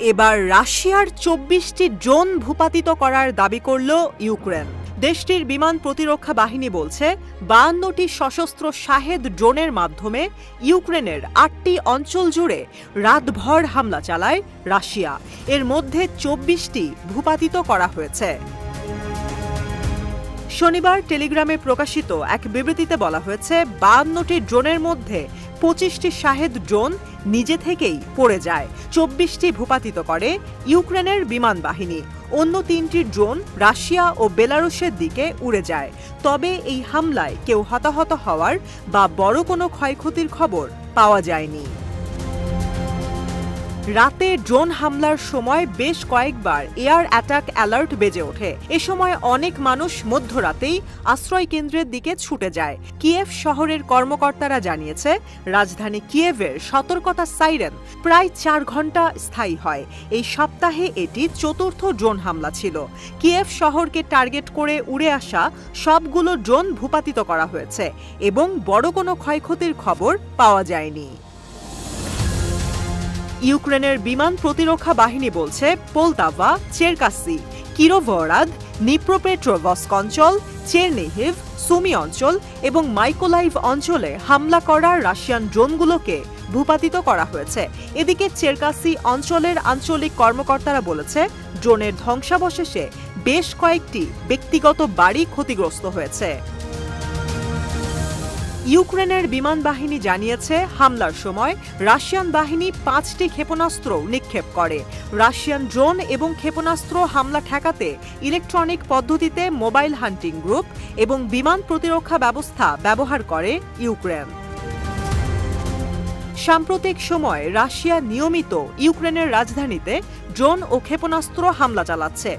এবার রাশিয়ার ২৪টি ড্রোন ভূপাতিত করার দাবি করল ইউক্রেন। দেশটির বিমান প্রতিরক্ষা বাহিনী বলছে ৫২টি সশস্ত্র শাহেদ ড্রোনের মাধ্যমে ইউক্রেনের ৮টি অঞ্চল জুড়ে রাতভর হামলা চালায় রাশিয়া। এর মধ্যে ২৪টি ভূপাতিত করা হয়েছে। শনিবার টেলিগ্রামে প্রকাশিত এক বিবৃতিতে বলা হয়েছে ৫২টি ড্রোনের মধ্যে ২৫টি শাহেদ ড্রোন নিজে থেকেই পড়ে যায়, ২৪টি ভূপাতিত করে ইউক্রেনের বিমান বাহিনী। অন্য ৩টি ড্রোন রাশিয়া ও বেলারুশের দিকে উড়ে যায়। তবে এই হামলায় কেউ হতাহত হওয়ার বা বড় কোনো ক্ষয়ক্ষতির খবর পাওয়া যায়নি। রাতে ড্রোন হামলার সময় বেশ কয়েকবার এয়ার অ্যাটাক অ্যালার্ট বেজে ওঠে। এ সময় অনেক মানুষ মধ্যরাতেই আশ্রয় কেন্দ্রের দিকে ছুটে যায়। কিয়েভ শহরের কর্মকর্তারা জানিয়েছে, রাজধানী কিয়েভের সতর্কতা সাইরেন প্রায় ৪ ঘণ্টা স্থায়ী হয়। এই সপ্তাহে এটি ৪র্থ ড্রোন হামলা ছিল। কিয়েভ শহরকে টার্গেট করে উড়ে আসা সবগুলো ড্রোন ভূপাতিত করা হয়েছে এবং বড় কোনো ক্ষয়ক্ষতির খবর পাওয়া যায়নি। ইউক্রেনের বিমান প্রতিরক্ষা বাহিনী বলছে, পোলতাভা, চেরকাসি, কিরোভরাদ, নিপ্রোপেট্রোভস্ক অঞ্চল, চেরনিহিভ, সুমি অঞ্চল এবং মাইকোলাইভ অঞ্চলে হামলা করা রাশিয়ান ড্রোনগুলোকে ভূপাতিত করা হয়েছে। এদিকে চেরকাসি অঞ্চলের আঞ্চলিক কর্মকর্তারা বলেছে, ড্রোনের ধ্বংসাবশেষে বেশ কয়েকটি ব্যক্তিগত বাড়ি ক্ষতিগ্রস্ত হয়েছে। ইউক্রেনের বিমান বাহিনী জানিয়েছে, হামলার সময় রাশিয়ান বাহিনী 5টি ক্ষেপণাস্ত্র নিক্ষেপ করে। রাশিয়ান ড্রোন এবং ক্ষেপণাস্ত্র হামলা ঠেকাতে ইলেকট্রনিক পদ্ধতিতে মোবাইল হান্টিং গ্রুপ এবং বিমান প্রতিরক্ষা ব্যবস্থা ব্যবহার করে ইউক্রেন। সাম্প্রতিক সময়ে রাশিয়া নিয়মিত ইউক্রেনের রাজধানীতে ড্রোন ও ক্ষেপণাস্ত্র হামলা চালাচ্ছে।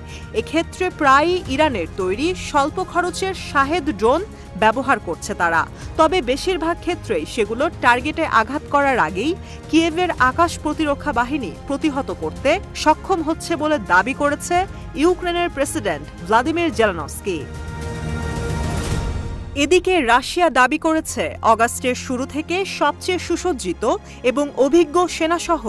এক্ষেত্রে প্রায়ই ইরানের তৈরি স্বল্প খরচের শাহেদ ড্রোন ব্যবহার করছে তারা। তবে বেশিরভাগ ক্ষেত্রেই সেগুলো টার্গেটে আঘাত করার আগেই কিয়েভের আকাশ প্রতিরক্ষা বাহিনী প্রতিহত করতে সক্ষম হচ্ছে বলে দাবি করেছে ইউক্রেনের প্রেসিডেন্ট ভ্লাদিমির জেলেনস্কি। এদিকে রাশিয়া দাবি করেছে, অগাস্টের শুরু থেকে সবচেয়ে সুসজ্জিত এবং অভিজ্ঞ সেনাসহ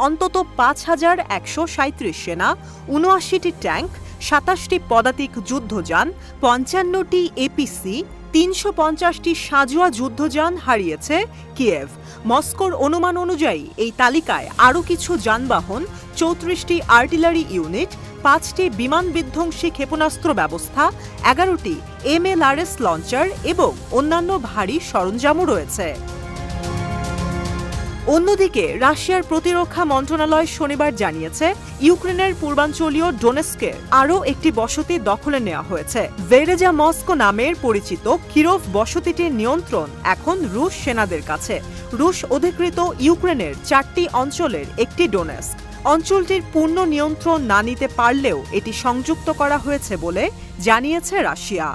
অন্তত ৫,১৩৭ সেনা, ৭৯টি ট্যাঙ্ক, ২৭টি পদাতিক যুদ্ধযান, ৫৫টি এপিসি, ৩৫০টি সাঁজোয়া যুদ্ধযান হারিয়েছে কিয়েভ। মস্কোর অনুমান অনুযায়ী এই তালিকায় আরও কিছু যানবাহন, ৩৪টি আর্টিলারি ইউনিট, 5টি বিমান বিধ্বংসী ক্ষেপণাস্ত্র ব্যবস্থা, 11টি MLRS লঞ্চার এবং অন্যান্য ভারী সরঞ্জামও রয়েছে। অন্যদিকে রাশিয়ার প্রতিরক্ষা মন্ত্রণালয় শনিবার জানিয়েছে, ইউক্রেনের পূর্বাঞ্চলীয় ডোনেস্কের আরও একটি বসতি দখলে নেওয়া হয়েছে। ভেরেজা মস্কো নামের পরিচিত কিরোভ বসতিটির নিয়ন্ত্রণ এখন রুশ সেনাদের কাছে। রুশ অধিকৃত ইউক্রেনের 4টি অঞ্চলের একটি ডোনেস্ক। অঞ্চলটির পূর্ণ নিয়ন্ত্রণ না নিতে পারলেও এটি সংযুক্ত করা হয়েছে বলে জানিয়েছে রাশিয়া।